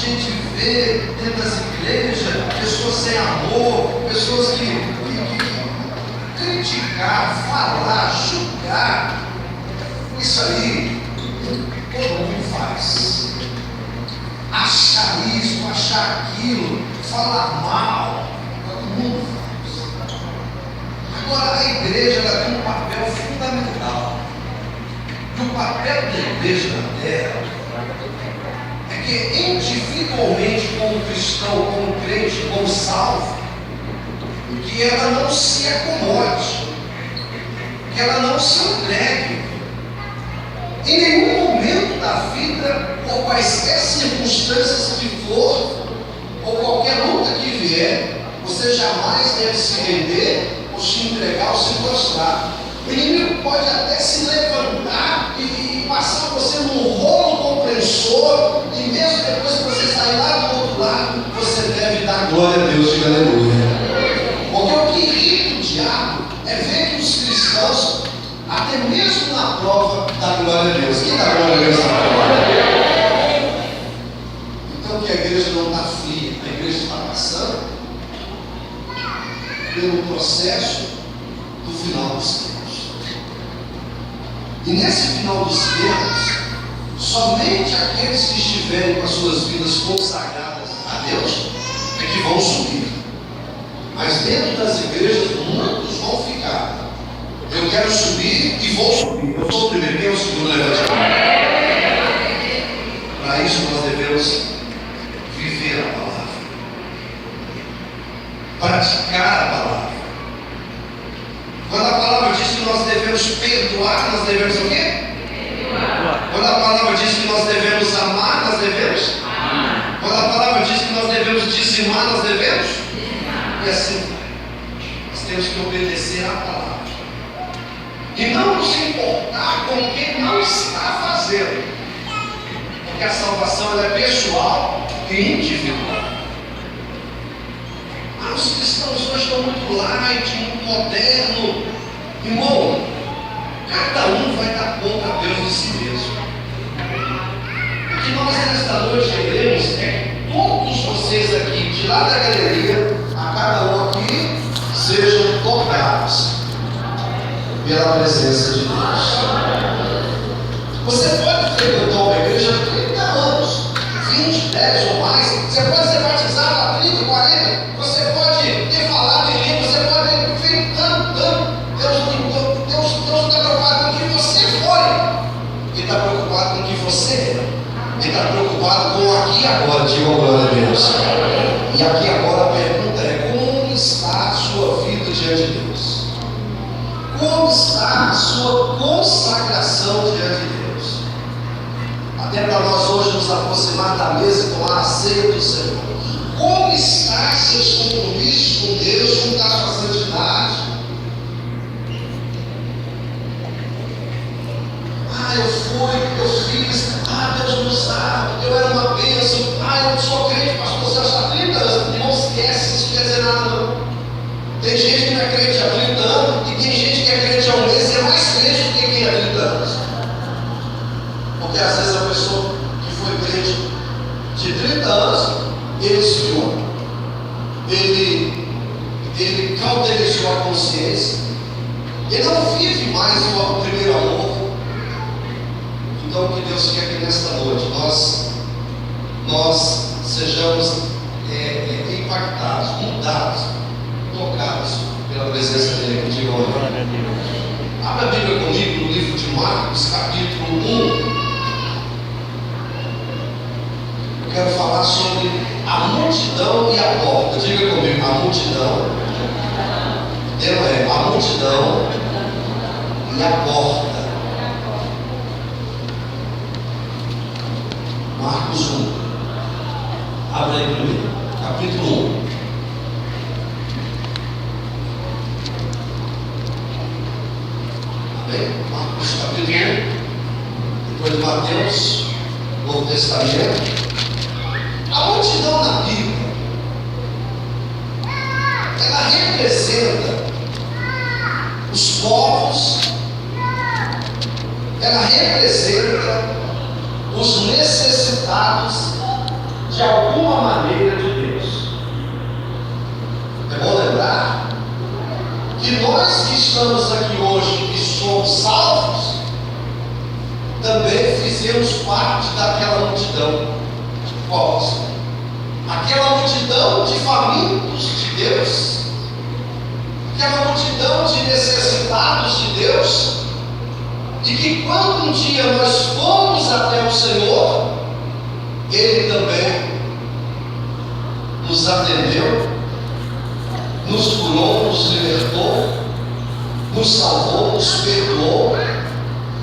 gente vê dentro das igrejas pessoas sem amor, pessoas que criticar, falar, julgar. Isso aí todo mundo faz. Achar isso, achar aquilo, falar mal, todo mundo faz. Agora a igreja ela tem um papel fundamental. E o papel da igreja na terra é que individualmente, como cristão, como crente, como salvo, que ela não se acomode, que ela não se entregue. Em nenhum momento da vida, ou quaisquer circunstâncias que for, ou qualquer luta que vier, você jamais deve se render, ou se entregar, ou se prostrar. O inimigo pode até se levantar e passar você num rolo compressor, e mesmo depois que você sair lá do outro lado, você deve dar glória a Deus, diga aleluia. Porque o que irrita o diabo é ver que os cristãos, até mesmo na prova, dão glória a Deus. Quem dá glória a Deus na prova? Então que a igreja não está fria, a igreja está passando pelo processo do final dos tempos. E nesse final dos tempos, somente aqueles que estiverem com as suas vidas consagradas a Deus é que vão subir. Mas dentro das igrejas, muitos vão ficar. Eu quero subir e vou subir. Eu sou o primeiro, quem é o segundo? Levante a mão. Para isso nós devemos viver a palavra, praticar a palavra. Quando a palavra diz que nós devemos perdoar, nós devemos o quê? Perdoar. Quando a palavra diz que nós devemos amar, nós devemos amar. Quando a palavra diz que nós devemos dizimar, nós devemos dizimar. E assim vai. Nós temos que obedecer à palavra e não nos importar com quem não está fazendo, porque a salvação ela é pessoal e individual. Os cristãos hoje estão muito light, muito moderno. Irmão, cada um vai dar conta a Deus de si mesmo. O que nós nesta noite queremos é que todos vocês aqui, de lá da galeria, a cada um aqui, sejam tocados pela presença de Deus. Você pode frequentar uma igreja há 30 anos, 20, 10 ou mais. Você pode ser batizado há 30, 40. Você pode ter falado em língua. Você pode ter feito tanto. Deus não está preocupado com o que você foi. Ele está preocupado com o que você é. Ele está preocupado com aqui e agora. Diga glória a Deus. E aqui agora a pergunta é: como está a sua vida diante de Deus? Como está a sua consagração diante de Deus? Até para nós hoje nos aproximar da mesa e tomar a ceia do Senhor. Como está seus compromissos com Deus? Como está a sua santidade? Eu fiz, Deus nos dá, eu era uma bênção, eu sou crente, pastor, você está há 30 anos, não esquece, isso não quer dizer nada não. Tem gente que não é crente há 30 anos, e tem gente que é crente há um mês, e é mais crente do que quem há 30 anos. Porque às vezes a pessoa que foi crente de 30 anos, ele esfriou, ele cauterizou a consciência, ele não vive mais o primeiro amor. Então, o que Deus quer que nesta noite nós sejamos impactados, mudados, tocados pela presença dele. Que diga glória a Deus. Abra a Bíblia comigo no livro de Marcos, capítulo 1. Eu quero falar sobre a multidão e a porta. Diga comigo, a multidão. A multidão e a porta. Marcos 1. Abra aí comigo. Capítulo 1. Amém? Marcos capítulo 1. Depois de Mateus, Novo Testamento. A multidão na Bíblia, ela representa os povos, ela representa os necessitados, de alguma maneira de Deus. É bom lembrar que nós que estamos aqui hoje, que somos salvos, também fizemos parte daquela multidão. Qual? Aquela multidão de famintos de Deus, aquela multidão de necessitados de Deus, e que quando um dia nós fomos até o Senhor, Ele também nos atendeu, nos curou, nos libertou, nos salvou, nos perdoou,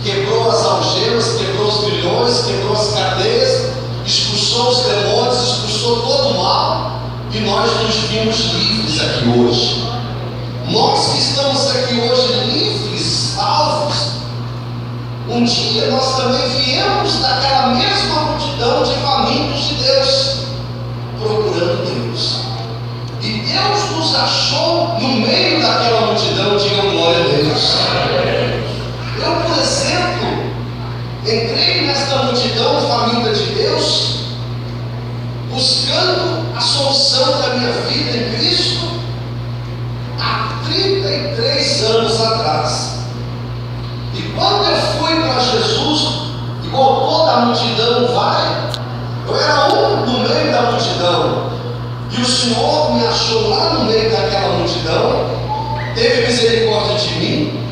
quebrou as algemas, quebrou os grilhões, quebrou as cadeias, expulsou os demônios, expulsou todo o mal, e nós nos vimos livres aqui hoje. Nós que estamos aqui hoje livres, salvos, um dia nós também viemos daquela mesma multidão de famintos de Deus, procurando Deus. E Deus nos achou no meio daquela multidão. Digam glória a Deus. Eu, por exemplo, entrei nesta multidão faminta de Deus, buscando a solução da minha vida em Cristo, há 33 anos atrás. E quando eu fui para Jesus, igual toda a multidão vai, eu era um no meio da multidão, e o Senhor me achou lá no meio daquela multidão, teve misericórdia de mim,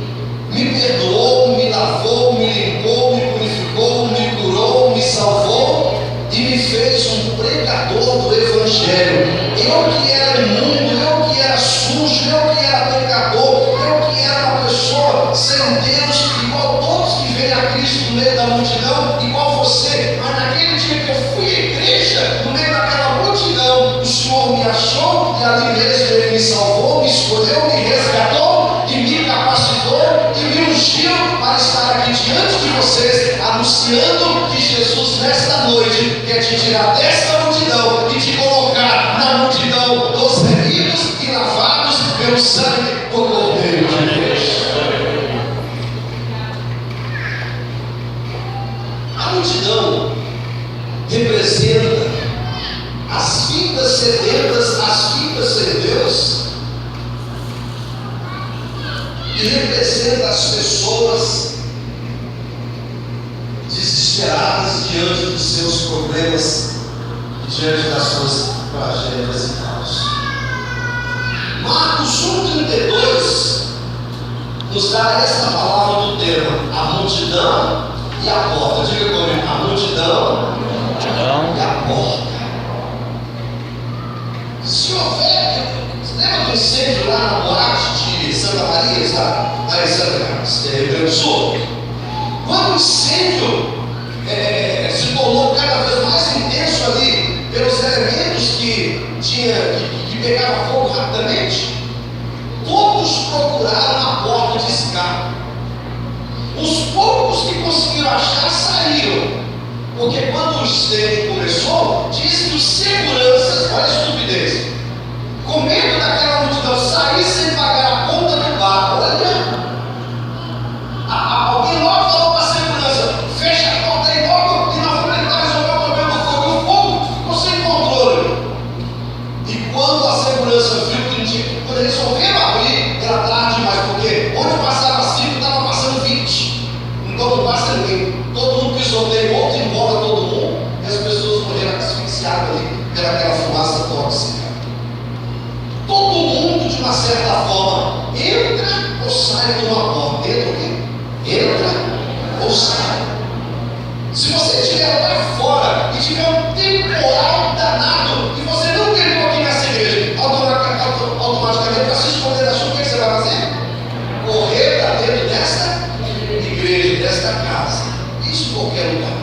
me perdoou, me lavou, me limpou, me purificou, me curou, me salvou e me fez um pregador do Evangelho. Eu que era imundo, eu que era sujo, eu que era pecador, eu que era uma pessoa sem Deus, igual todos que vêm a Cristo no meio da multidão, igual você. Mas naquele dia que eu fui à igreja, no meio daquela multidão, o Senhor me achou e ali mesmo Ele me salvou, me escolheu, me resgatou e me capacitou e me ungiu para estar aqui diante de vocês, anunciando que Jesus nesta noite quer te tirar desta multidão e te colocar na multidão dos remidos e lavados pelo sangue do Cordeiro de Deus. A multidão representa as vidas sedentas, as vidas sem Deus, e representa as pessoas desesperadas diante dos seus problemas e diante das suas tragédias e caos. Marcos 1,32 nos dá esta palavra do tema: a multidão e a porta. Diga comigo: a multidão e a porta. Se houver, você lembra do incêndio lá na boate de Santa Maria, lá em Santa Rio Grande do Sul? Quando o incêndio se tornou cada vez mais intenso ali, pelos elementos que pegavam fogo rapidamente, todos procuraram a porta de escape. Os poucos que conseguiram achar saíram, porque quando o incêndio começou, diz que os seguranças, olha a estupidez, com medo daquela multidão sair sem pagar a conta do bar, olha, alguém logo falou para a segurança: fecha a porta aí logo e nós vamos tentar resolver o problema do fogo. E o fogo ficou sem controle. E quando a segurança viu que não tinha, quando eles resolveram abrir, era tarde demais, porque onde passava 5 estava passando 20. Então não passa ninguém. Todo mundo pisoteia, outro embora todo mundo, e as pessoas morreram asfixiadas ali pelaquela fumaça tóxica. Todo mundo, de uma certa forma, entra ou sai de uma porta. Entra o quê? Entra ou sai. Se você estiver lá fora e tiver um temporal danado e você não terminou aqui nessa igreja, automaticamente para se esconder da chuva, o que você vai fazer? Correr para dentro desta igreja, desta casa. Isso em qualquer lugar.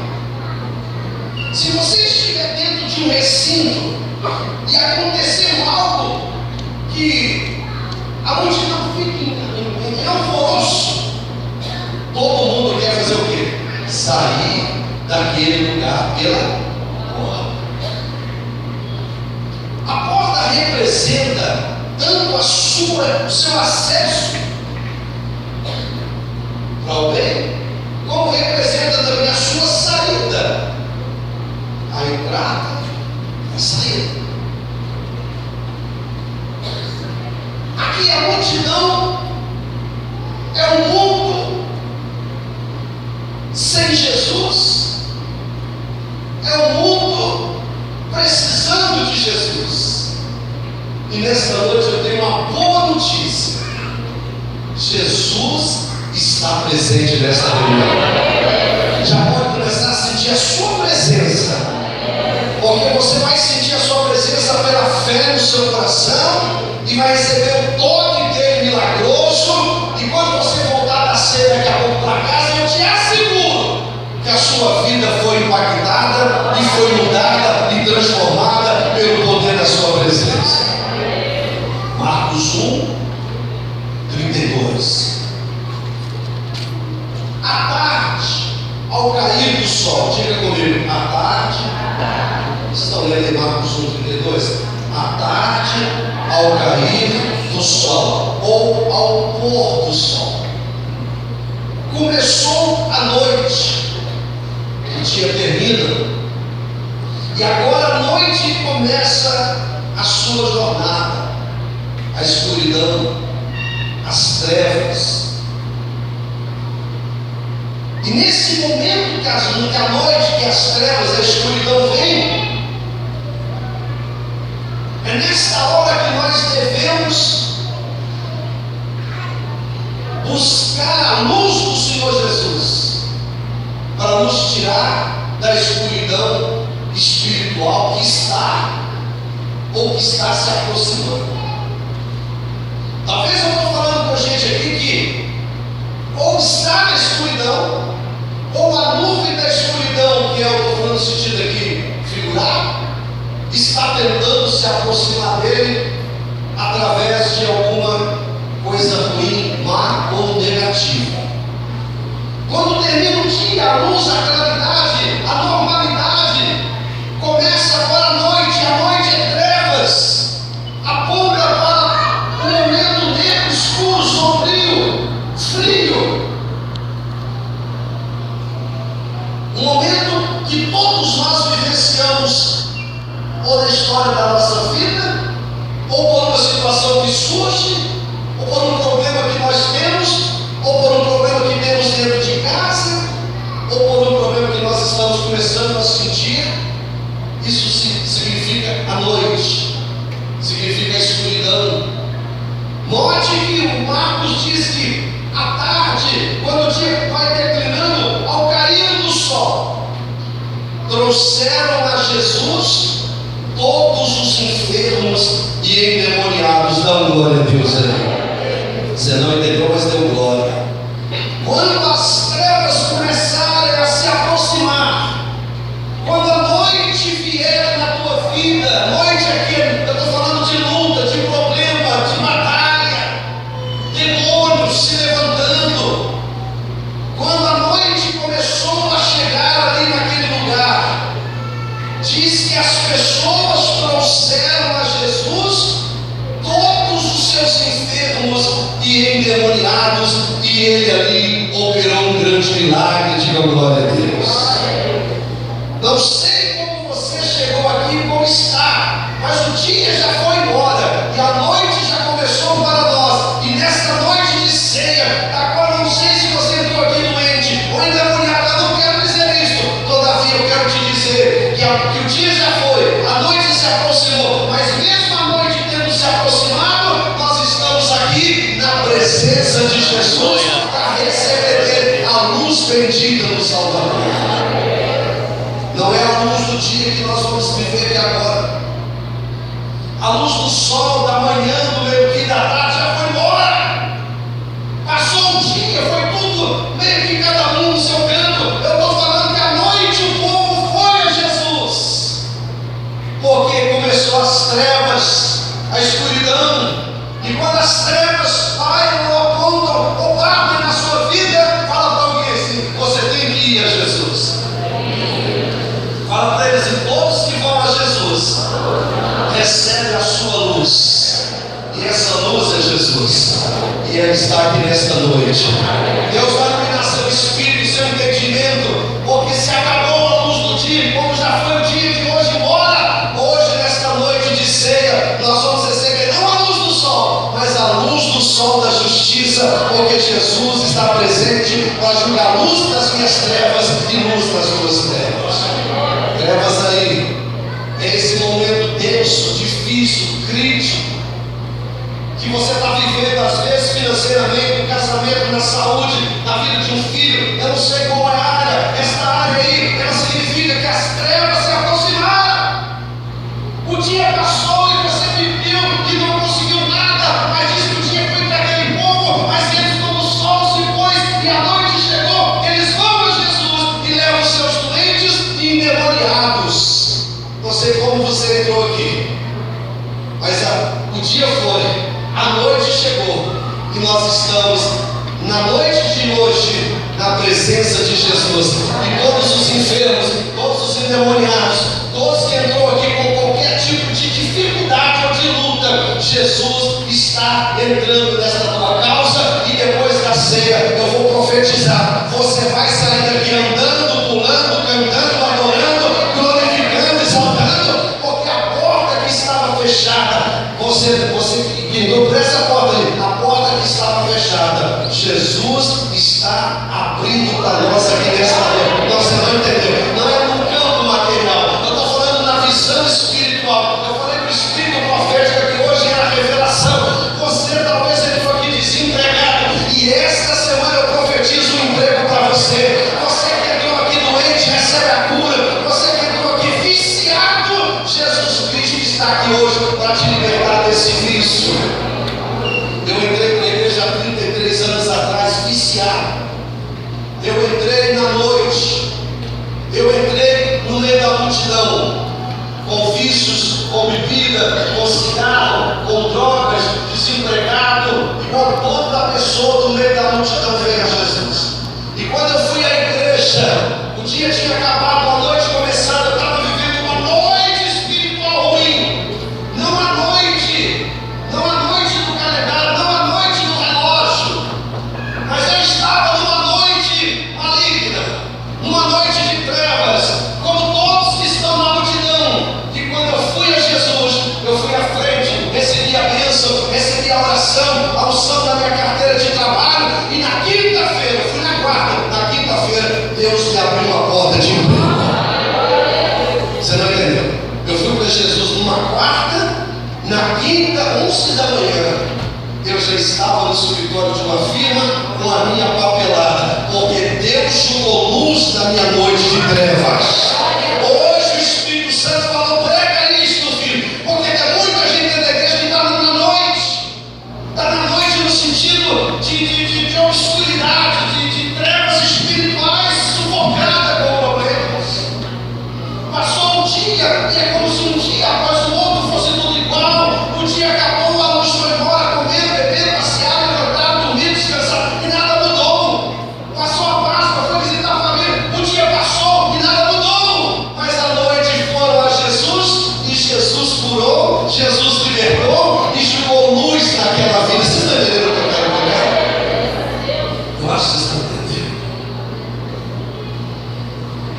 Se você estiver dentro de um recinto e acontecer algo que a multidão fica em alvoroço, todo mundo quer fazer o quê? Sair daquele lugar pela porta. A porta representa tanto o seu acesso para o bem, como representa também a sua saída, a entrada É saída. Aqui a multidão é um mundo sem Jesus, é um mundo precisando de Jesus. E nesta noite eu tenho uma boa notícia: Jesus está presente nesta reunião. Já pode começar a sentir a sua presença, porque você vai sentir a sua presença pela fé no seu coração e vai receber o toque dele milagroso. E quando você voltar da ceia daqui a pouco para casa, eu te asseguro que a sua vida foi impactada e foi mudada e transformada pelo poder da sua presença. Marcos 1, 32. À tarde, ao cair do sol, diga comigo, à tarde. Vocês estão lendo em Marcos 1, 32? À tarde, ao cair do sol, ou ao pôr do sol. Começou a noite, o dia termina, e agora a noite começa a sua jornada, a escuridão, as trevas. E nesse momento que a noite, que as trevas, a escuridão vem, é nesta hora que nós devemos buscar a luz do Senhor Jesus para nos tirar da escuridão espiritual que está ou que está se aproximando. Talvez eu estou falando com gente aqui que ou está na escuridão, ou a nuvem da escuridão, que eu estou falando no sentido aqui figurado, está tentando se aproximar dele através de alguma coisa ruim, má ou negativa. Quando termina o dia, a luz, a claridade, a normalidade, começa agora a noite é trevas, aponta para um momento negro, escuro, sombrio, frio. Um momento que todos nós vivenciamos, ou na história da nossa vida, ou por uma situação que surge, ou por um problema que nós temos, ou por um problema que temos dentro de casa, ou por um problema que nós estamos começando a sentir. Isso significa a noite, significa a escuridão. Note que o Marcos diz que à tarde, quando o dia vai declinando, ao cair do sol, trouxeram a Jesus todos os enfermos e endemoniados. Dá glória a Deus aí. Você não entendeu, mas deu glória. Quando as trevas começarem a se aproximar, quando a noite vier na tua vida, noite aqui, eu estou falando de luta, de problema, de batalha, demônios se levantando. Quando a noite começou a chegar ali naquele lugar, diz que as pessoas trouxeram a Jesus todos os seus enfermos e endemoniados, e ele ali operou um grande milagre. Diga glória a Deus. Não sei como você chegou aqui, como está, mas o dia já foi embora e a noite já começou para nós. E nesta noite de ceia, agora não sei se você entrou aqui doente ou endemoniado, eu não quero dizer isso. Todavia eu quero te dizer que o dia já foi, a noite se aproximou, mas mesmo a noite tendo se aproximado, nós estamos aqui na presença de Jesus para receber a luz bendita do Salvador. Não é a luz do dia que nós vamos viver aqui agora. A luz do sol, da manhã, do meio-dia, da tarde já foi embora. Passou um dia, foi tudo meio que cada um no seu canto. Eu estou falando que à noite o povo foi a Jesus, porque começou as trevas, a escuridão. E quando as trevas pairam ou apontam ou batem na sua vida, fala para alguém assim: você tem que ir a Jesus. Fala para eles: e todos que vão a Jesus recebem a sua luz, e essa luz é Jesus, e Ele está aqui nesta noite. Deus vai iluminar seu espírito, seu entendimento, porque se acabou a luz do dia, como já foi o dia de hoje embora, hoje justiça, porque Jesus está presente para julgar luz das minhas trevas e luz das tuas trevas. Trevas aí, é esse momento denso, difícil, crítico, que você está vivendo, às vezes financeiramente, no casamento, na saúde, na vida de um filho. Eu não sei qual é a área. Esta área aí, ela significa que as trevas se aproximaram. O dia passou e você viveu e não conseguiu nada, mas diz que o dia foi para aquele povo, mas eles, quando o sol se pôs e a noite chegou, eles vão a Jesus e levam os seus doentes e endemoniados. Não sei como você entrou aqui, mas o dia foi. A noite chegou e nós estamos na noite de hoje na presença de Jesus. E todos os enfermos, todos os endemoniados, todos que entrou aqui com qualquer tipo de dificuldade ou de luta, Jesus está entrando nesta tua causa. E depois da ceia eu vou profetizar: você vai sair daqui andando, pulando, cantando, adorando, glorificando, exaltando, porque a porta que estava fechada, você pintou por essa porta ali, a porta que estava fechada, Jesus está abrindo para nós aqui nesta noite. Não, você não entendeu, não é no campo material, eu estou falando na visão espiritual. Eu falei para o Espírito profético que hoje é a revelação. Você talvez entrou aqui desempregado, e esta semana eu profetizo um emprego para você. Você que entrou aqui doente, recebe a cura. Você que entrou aqui viciado, Jesus Cristo está aqui hoje para te libertar desse vício. Eu entrei na igreja há 33 anos atrás, viciado. Eu entrei na noite, eu entrei no meio da multidão, com vícios, com bebida, com cigarro, com drogas, desempregado, igual toda pessoa do meio da multidão veio a Jesus. E quando eu fui à igreja, o dia tinha acabado, a noite começando, eu estava vivendo uma noite espiritual ruim. Não a noite do calendário, não a noite do relógio, mas eu estava numa noite maligna, numa noite de trevas, como todos que estão na multidão. E quando eu fui a Jesus, eu fui à frente, recebi a bênção, recebi a oração, a unção da minha carteira de trabalho. E na quinta-feira, eu fui na quarta, na quinta-feira, Deus me abriu uma porta de emprego. Você não entendeu? Eu fui para Jesus numa quarta, na quinta, 11 da manhã, eu já estava no escritório de uma firma com a minha papelada, porque Deus jogou luz na minha noite de trevas. Hoje o Espírito Santo falou: prega isto, filho, porque tem muita gente dentro da igreja que está na noite. Está na noite no sentido de obscuridade, de trevas espirituais, sufocada com problemas. Passou um dia e é como se um dia após o outro fosse tudo igual. O dia acabou, a luz foi embora, comendo, bebendo, passeado, levantado, dormindo, descansado, e nada mudou. Passou a Páscoa, foi visitar a família, o dia passou e nada mudou. Mas à noite foram a Jesus e Jesus curou, Jesus libertou e jogou luz naquela vida. Vocês estão entendendo o que eu quero pegar? Eu acho que vocês estão entendendo.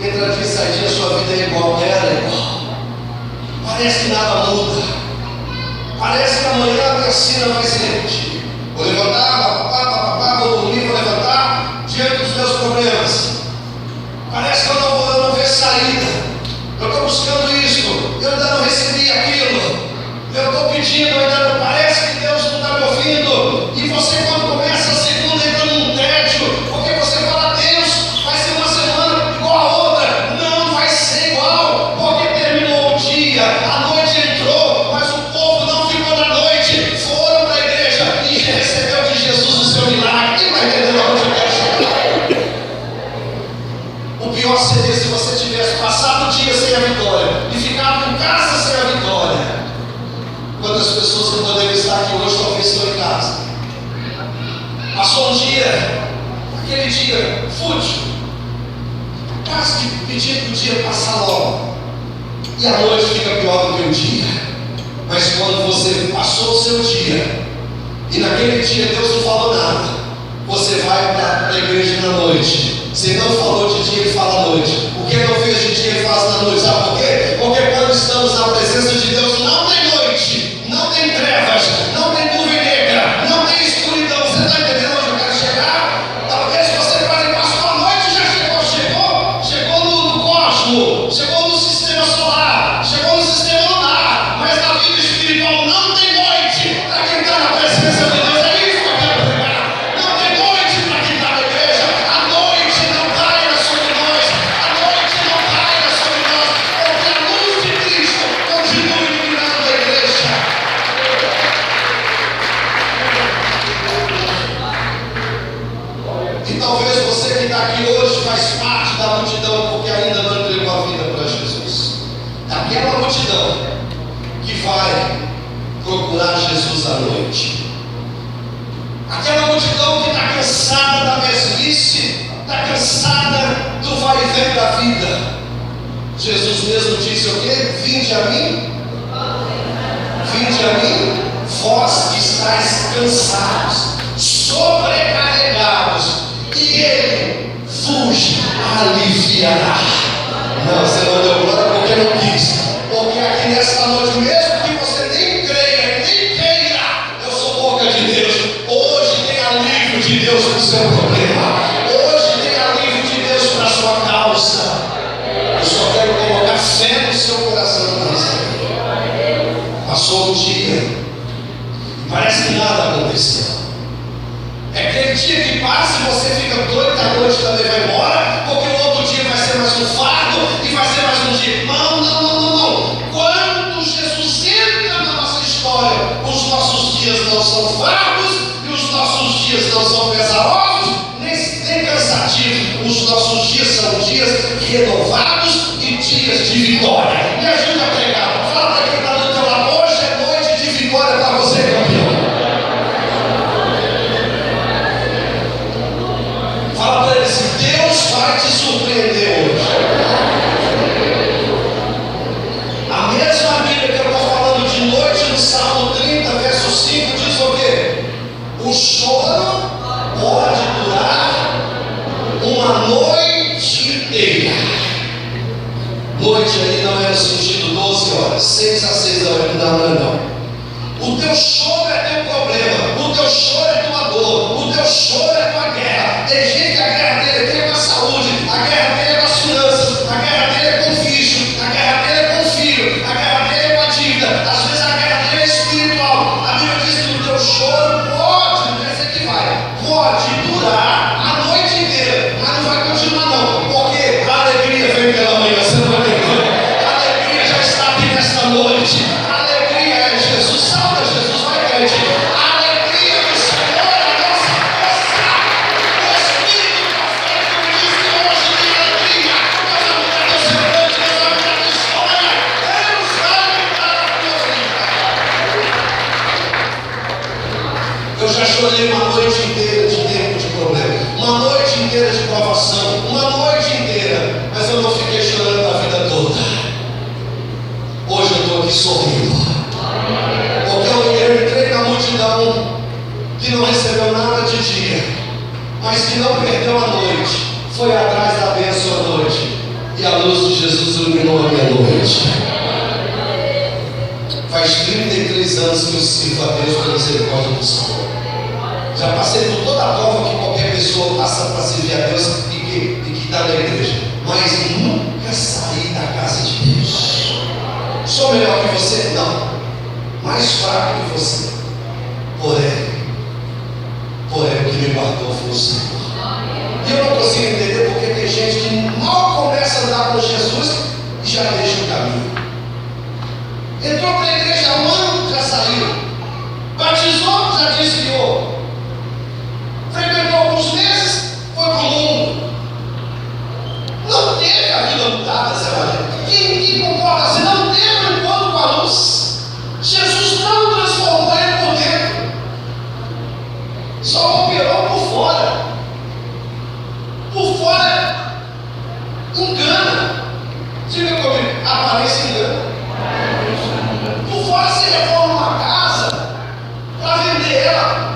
Entra aqui, sai dia, sua vida é igual, era igual. Parece que nada muda. Parece que amanhã a minha cena vai se repetir. Vou levantar, vou dormir, vou levantar diante dos meus problemas. Parece que eu não vejo saída. Eu estou buscando isso, eu ainda não recebi aquilo. Eu estou pedindo, ainda não. Parece que Deus não está me ouvindo. E você, quando começa a segunda, entra num tédio, porque você fala: Deus, vai ser uma semana igual a outra. Não vai ser igual, porque terminou o dia, a noite entrou, mas o povo não ficou na noite, foram para a igreja e recebeu de Jesus o seu milagre. Quem vai entender onde eu quero chegar? O pior seria se você tivesse passado o dia sem a vitória e ficado em casa sem a vitória. Quantas pessoas que poderiam estar aqui hoje talvez estão em casa? Passou um dia, aquele dia fútil, quase que pedindo que o dia passar logo, e a noite fica pior do que o dia. Mas quando você passou o seu dia e naquele dia Deus não falou nada, você vai para a igreja na noite. Se não falou de dia, ele fala à noite. O que não fez de dia, ele faz na noite. Sabe por quê? Porque quando estamos na presença de Deus, não tem noite, não tem trevas, não tem nuvem negra, não tem escuridão. Você está entendendo? multidão que vai procurar Jesus à noite. Aquela multidão que está cansada da mesmice, está cansada do vai e vem da vida. Jesus mesmo disse o quê? Vinde a mim, vós que estáis cansados, sobrecarregados, e Ele vos aliviará. Não, você não deu glória porque não quis. Porque aqui nesta noite, mesmo que você nem creia, nem queira, eu sou boca de Deus. Hoje tem alívio de Deus para o seu problema. Hoje tem alívio de Deus para a sua causa. Eu só quero colocar fé no seu coração. Passou um dia, parece que nada aconteceu. É aquele dia que passa e você fica doido, a noite também vai embora, porque o outro dia vai ser mais um fardo e vai ser mais um dia. Não. Quando Jesus entra na nossa história, os nossos dias não são fardos e os nossos dias não são pesarosos, nem cansativos. Os nossos dias são dias renovados e dias de vitória. Me ajuda a pregar. Fala para quem está do teu lado, hoje é noite de vitória para você, campeão. Fala para ele assim: Deus vai te surpreender hoje. A mesma Bíblia que eu estou falando de noite, no Salmo 30, verso 5, diz o quê? O choro pode durar uma noite inteira. Noite aí não é no sentido 12 horas, 6 a 6 horas, não. O teu choro é teu problema, o teu choro é tua dor, o teu choro é tua guerra. Tem gente que a guerra dele é com a saúde, a guerra dele é com as finanças, a guerra dele é com o vício, a guerra dele é com o filho, a guerra dele é com a dívida, às vezes a guerra dele é espiritual. A Bíblia diz que o teu choro pode, não quer dizer que pode durar a noite inteira, mas não vai continuar não, porque a alegria vem pela manhã, você não vai entender. A alegria já está aqui nesta noite. A alegria é Jesus, salva Jesus, vai crente. A alegria do Senhor é a nossa força. O Espírito profético diz que hoje tem alegria. Deus vai mudar teu semblante, Deus vai mudar tua história. Deus vai mudar a tua vida. Eu já chorei uma noite inteira de tempo de problema, uma noite inteira de provação, uma noite inteira, mas eu não fiquei chorando a vida toda. Hoje eu estou aqui sorrindo, porque eu entrei na multidão que não recebeu nada de dia, mas que não perdeu a noite, foi atrás da bênção à noite, e a luz de Jesus iluminou a minha noite. Faz 33 anos que eu sirvo a Deus pela misericórdia do Senhor. Já passei por toda a prova que qualquer pessoa passa para servir a Deus e que está na igreja, mas nunca saí da casa de Deus. Sou melhor que você? Não. Mais fraco que você. Porém, o que me guardou foi o Senhor. E eu não consigo entender porque tem gente que mal começa a andar com Jesus e já deixa o caminho. Entrou para a igreja há um ano, já saiu. Batizou, já desviou. Frequentou alguns meses, foi para o mundo. Não teve a vida mudada, Zé. Quem concorda assim? Não teve um encontro com a luz. Jesus não transformou ele por dentro, só operou por fora. Por fora engana. Diga comigo, aparência engana. Por fora se reforma uma casa para vender ela.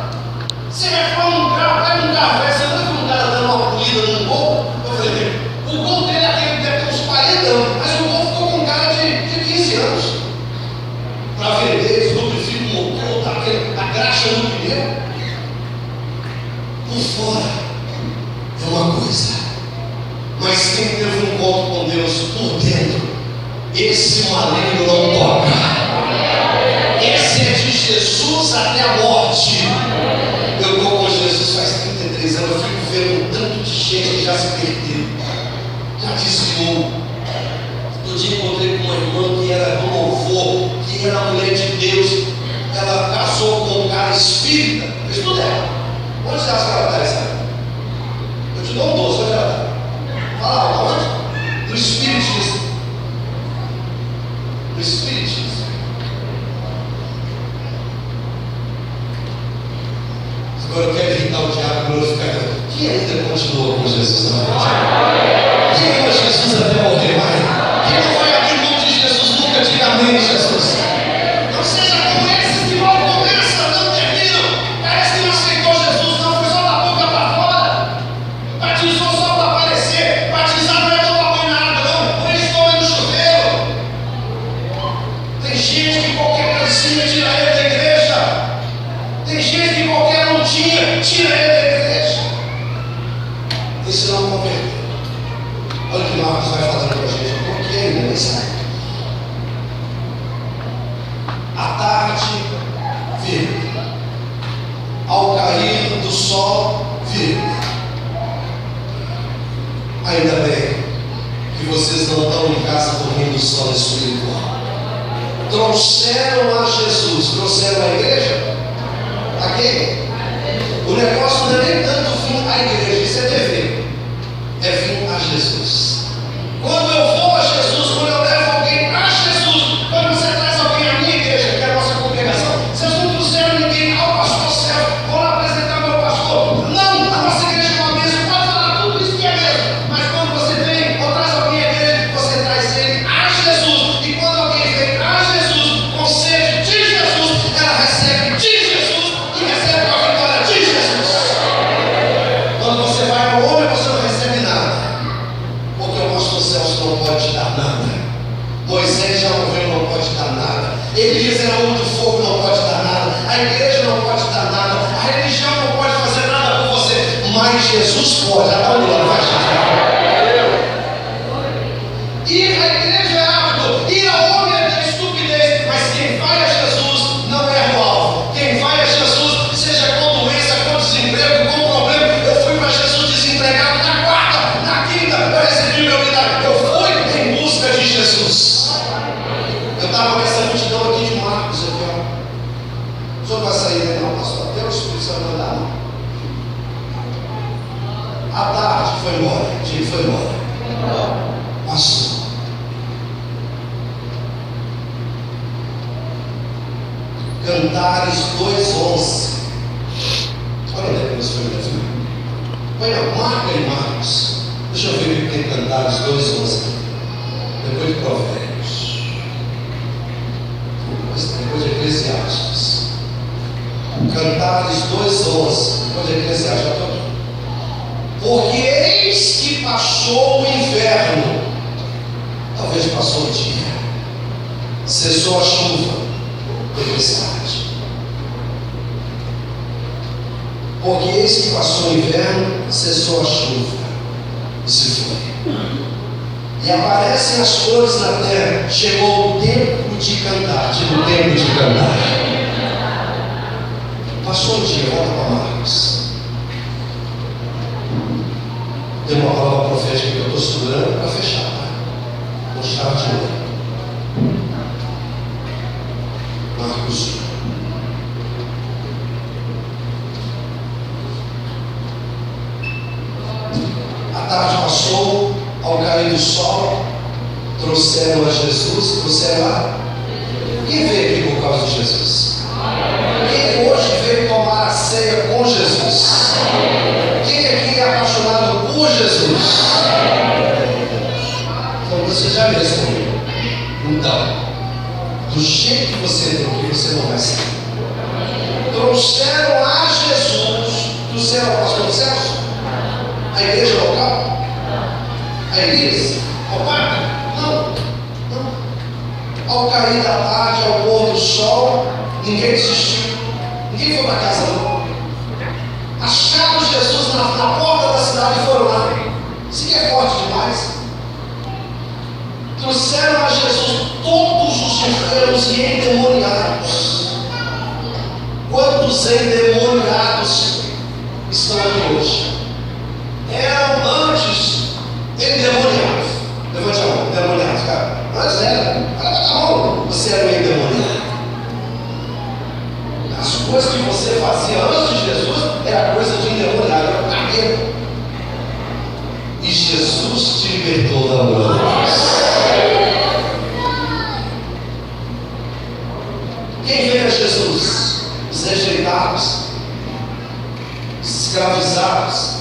Se reforma um carro, vai num carro, você não viu um cara dando uma polida num gol? Eu falei, o gol dele deve ter uns 40 anos, mas o gol ficou com um cara de 15 anos. Para vender, lubrifica o motor, dá a graxa no pneu. Por fora é uma coisa, mas quem teve um encontro com Deus por dentro, esse maligno não toca. Esse é de Jesus até a morte. Eu estou com Jesus faz 33 anos, eu fico vendo um tanto de gente que já se perdeu, já desviou. Um dia encontrei com uma irmã que era do louvor, que era mulher de Deus. Ela casou com um cara espírita. Eu estudo ela. Onde está a senhora está? Eu te dou um doce, onde ela está? Fala, onde? No Espiritismo. No Espiritismo. CrossFit. Agora eu quero irritar o diabo e glorificar Deus. Quem ainda continua com Jesus na frente? Quem ama Jesus até morrer mais? Quem não vai abrir mão de Jesus nunca diga amém, Jesus? Não seja como esses que mal começam, não terminam. Parece que não aceitou Jesus, não foi só da boca para fora. Batizou só para aparecer. Batizar não é botar banho na água, não. Põe estou no chuveiro. Tem gente que qualquer cancinha tira ele da igreja. Tem gente que qualquer lutinha tira ele da igreja. Isso não converteu. Olha o que Marcos vai falando para a gente. Por que ainda nem sai? À tarde, vírgula. Ao cair do sol, vírgula. Ainda bem que vocês não estão em casa dormindo o sono espiritual. Trouxeram a Jesus. Trouxeram a igreja? A quem? O negócio não é nem tanto vir à igreja, isso é dever. É vir a Jesus. Quando eu vou a Jesus, quando eu levo alguém a Jesus, quando você traz alguém à minha igreja, que é a nossa congregação, vocês não trouxeram ninguém ao pastor Celso, vou lá apresentar meu pastor. Não, a nossa igreja é uma mesa, pode falar tudo isso que é mesmo. Mas quando você vem ou traz alguém à igreja, você traz ele a Jesus. E quando alguém vem a Jesus, com sede de Jesus, ela recebe de Jesus e recebe a vitória de Jesus. Quando você vai ao homem, você não recebe nada. Porque o pastor Celso não pode te dar nada. Moisés já morreu, não pode te dar nada. Elias era homem do fogo, não pode te dar nada. A igreja não pode te dar nada. A religião não pode fazer nada por você. Mas Jesus pode. Até o glória, vai ir à igreja é hábito. Ir ao homem é estupidez. Mas quem vai a Jesus não é o alvo. Quem vai a Jesus, seja com doença, com desemprego, com problema. Eu fui para Jesus desempregado na quarta, na quinta, eu recebi meu milagre. Eu fui em busca de Jesus. Eu estava com essa multidão aqui de Marcos, aqui, ó. O senhor vai sair, né? Não, pastor. Até o Espírito Santo não dá, não. À tarde foi embora. Ele foi embora. Passou. Cantares 2:11. Olha onde é que nós foi, meu filho. Olha, marca em Marcos. Deixa eu ver o que tem Cantares 2:11. Depois de Provérbios. Depois de Eclesiastes. Cantares 2:11. Depois de Eclesiastes. Já estou aqui. Porque eis que passou o inverno. Talvez passou o dia. Cessou a chuva. Tempestade. Porque eis que passou o inverno, cessou a chuva e se foi. E aparecem as flores na terra. Chegou o tempo de cantar. Digo, o tempo de cantar. Passou o dia, volta para Marcos. Tem uma palavra profética que eu estou segurando para fechar, tá? Com chave de ouro. Marcos. A tarde passou, ao cair do sol, trouxeram a Jesus, trouxeram a... Quem veio aqui por causa de Jesus? Quem hoje veio tomar a ceia com Jesus? Quem aqui é apaixonado por Jesus? Então você já me respondeu. Então, do jeito que você entrou aqui, você não vai sair. Trouxeram a Jesus. Trouxeram ao pastor Celso? A igreja local? A Elias? Ao padre? Não. Ao cair da tarde, ao pôr do sol, ninguém desistiu. Ninguém foi para casa, não. Acharam Jesus na porta da cidade e foram lá. Isso aqui é forte demais. Trouxeram a Jesus todos os enfermos e endemoniados. Quantos endemoniados estão aqui hoje? Eram antes endemoniados. Levante a mão, endemoniados, cara. Mas era. Levante a mão. Você era um endemoniado. As coisas que você fazia antes de Jesus era coisa de endemoniado, era um carreiro. E Jesus te libertou da mão de Deus. Quem vem a Jesus? Os rejeitados, os escravizados,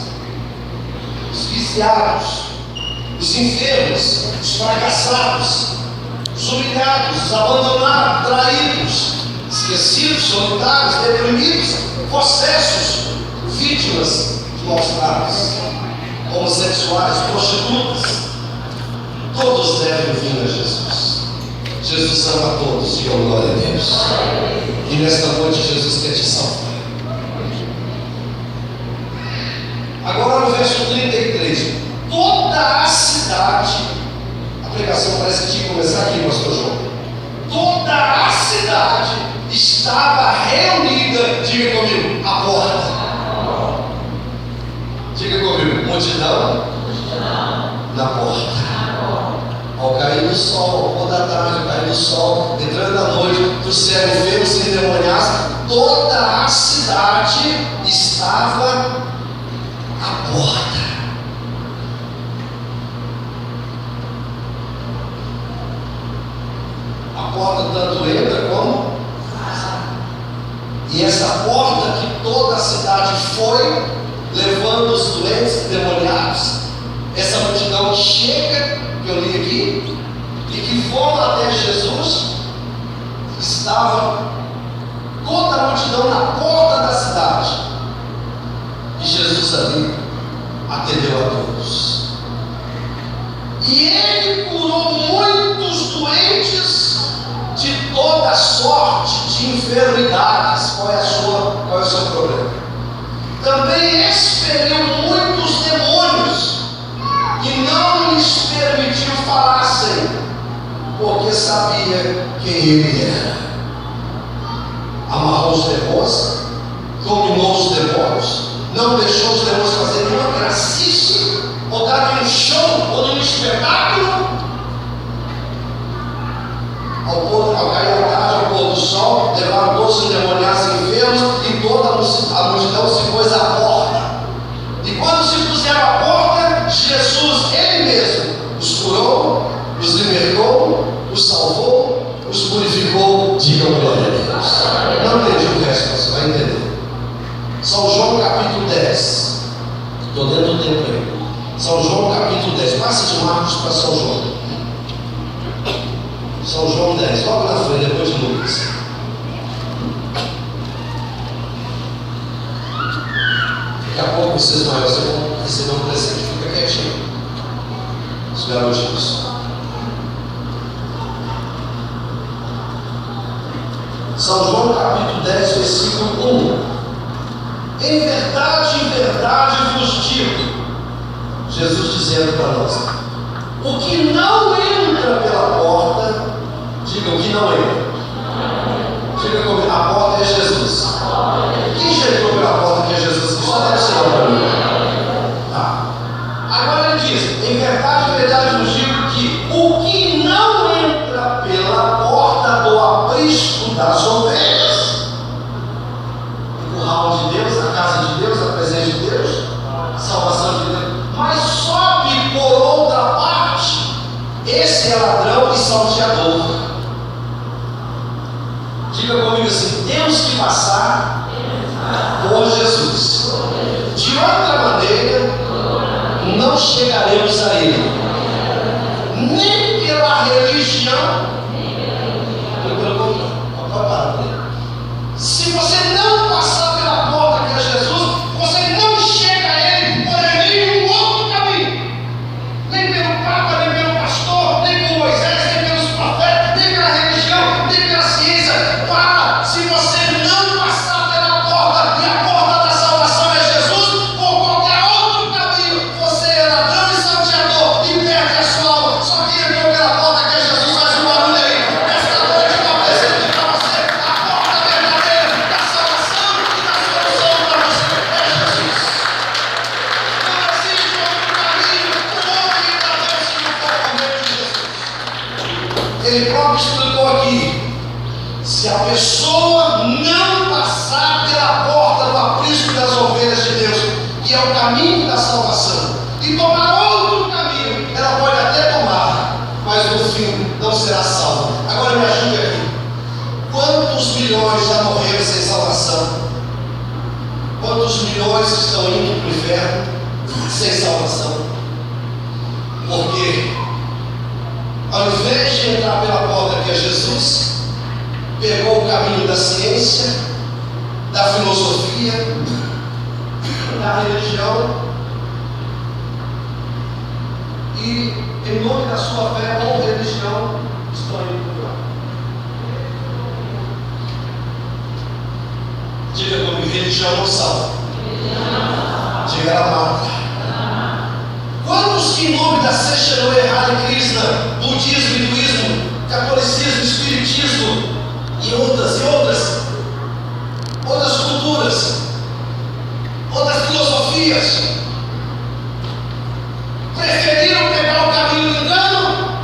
os viciados, os enfermos, os fracassados, os humilhados, os abandonados, traídos, esquecidos, solitários, deprimidos, possessos, vítimas de maus tratos, homossexuais, prostitutas. Todos devem vir a Jesus. Jesus ama a todos, e glória a Deus. E nesta noite Jesus quer te salvar. Agora no verso 33, toda a cidade, a pregação parece que tinha que começar aqui, pastor João. Toda a cidade estava reunida, diga comigo, à porta. Diga comigo, multidão na porta. Ao cair do sol, ao pôr da tarde, ao cair do sol, entrando a noite, do céu enfermos e endemoniados, toda a cidade estava à porta. A porta tanto entra como e essa porta que toda a cidade foi, levando os doentes e endemoniados, essa multidão chega, que eu li aqui, e que foram até Jesus, estava toda a multidão na porta da cidade, e Jesus ali atendeu a todos, e ele curou muitos doentes de toda sorte de enfermidades. Qual é o seu problema? Também expeliu muitos demônios e não lhes permitiu falassem, porque sabia quem ele era. Amarrou os demônios, dominou os demônios, não deixou os demônios fazer nenhuma gracice, ou dar um show, ou um espetáculo. Ao cair da tarde, ao pôr do sol, levaram todos os endemoniados enfermos, e toda a multidão se pôs à porta. E quando se puseram à porta, Jesus, ele mesmo, os curou, os libertou, os salvou, os purificou. Digam glória a Deus. Não entendi o resto, você vai entender. São João capítulo 10. Estou dentro do tempo aí. São João capítulo 10. Passa de Marcos para São João. São João 10, logo na frente, depois de Lucas. Daqui a pouco vocês maiores vão receber um presente. Fica quietinho, os garotinhos. São João capítulo 10, versículo 1. Em verdade vos digo, Jesus dizendo para nós, o que não entra pela porta, diga o que não entra. Diga comigo, a porta é Jesus. Quem chegou pela porta que é Jesus? Só deve ser para mim. Tá. Agora ele diz, em verdade vos digo que o que não entra pela porta do aprisco das ovelhas, o curral de Deus, a casa de Deus, a presença de Deus, a salvação de Deus, mas sobe por outra parte, esse é ladrão e salteador. Diga comigo assim, temos que passar por Jesus. De outra maneira, não chegaremos a Ele. Nem pela religião. Se você não passar pela porta que é Jesus, você não chega a Ele por nenhum outro caminho. Nem pelo Papa, nem pelo pastor, nem por Moisés, nem pelos profetas, nem pela religião, nem pela ciência. Se você não passar pela porta, e a porta da salvação é Jesus, por qualquer outro caminho, você é ladrão e salteador e perde a sua alma. Só que entrou pela porta que é Jesus, faz um barulho aí. Esta noite eu apresento para você a porta verdadeira da salvação e da solução para você. É Jesus. Não existe outro caminho, o homem e para Deus se não for por meio de Jesus. Ele próprio explicou aqui. Se a pessoa não passar pela porta do aprisco das ovelhas de Deus, que é o caminho da salvação, e tomar outro caminho, ela pode até tomar, mas no fim não será salva. Agora me ajude aqui. Quantos milhões já morreram sem salvação? Quantos milhões estão indo para o inferno sem salvação? Porque ao invés de entrar pela porta que é Jesus, pegou o caminho da ciência, da filosofia, da religião, e em nome da sua fé ou religião estão indo para lá. Diga comigo, religião não salva. Diga, ela mata. Quantos que em nome da Seixeroe, Hare Krishna, budismo, hinduísmo, catolicismo, espiritismo e outras culturas, outras filosofias, preferiram pegar o caminho do engano,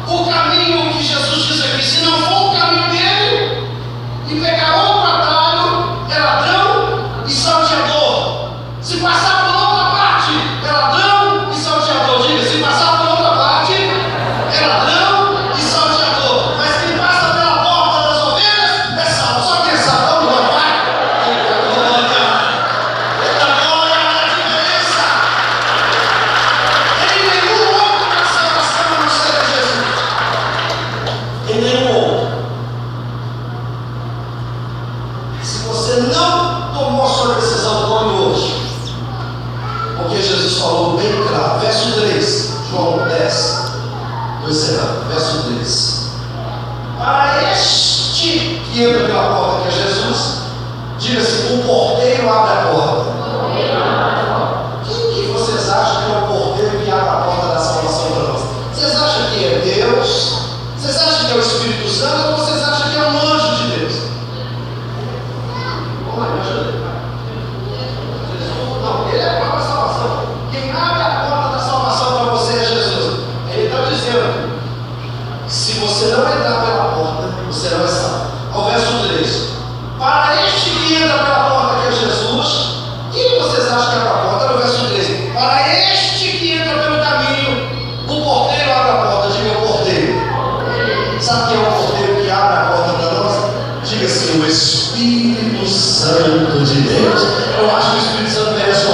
o caminho que Jesus diz aqui, se não for o caminho dele, e pegar outro atalho, é ladrão e salteador. Se passar por outra parte, é ladrão e salteador. Diga, se passar por outra parte, é ladrão e salteador. Mas quem passa pela porta das ovelhas é salvo. Só quem é salvo não vai. Eita glória, a diferença. Em nenhum outro há salvação no Senhor Jesus. Em nenhum outro. Se você não tomou a sua decisão, tome hoje. Porque Jesus falou bem claro. Verso 3, João 10. Estou encerrando. Verso 3. Para este que entra pela porta, que é Jesus, diga-se: o porteiro abre a porta. Quem que vocês acham que é o porteiro que abre a porta da salvação para nós? Vocês acham que é Deus? Vocês acham que é o Espírito Santo? Ou vocês acham que é um anjo de Deus? Não, ele é a própria salvação. Quem abre a porta da salvação para você é Jesus. Ele está dizendo: se você não entrar pela porta, você não é salvo. Ao verso 3: para este que entra pela porta, que é Jesus, quem vocês acham que abre a porta? No verso 13: para este que entra pelo caminho, o porteiro abre a porta. Diga, o porteiro. Sabe quem é o porteiro que abre a porta para nós? Diga assim: o Espírito Santo de Deus. Eu acho que o Espírito Santo merece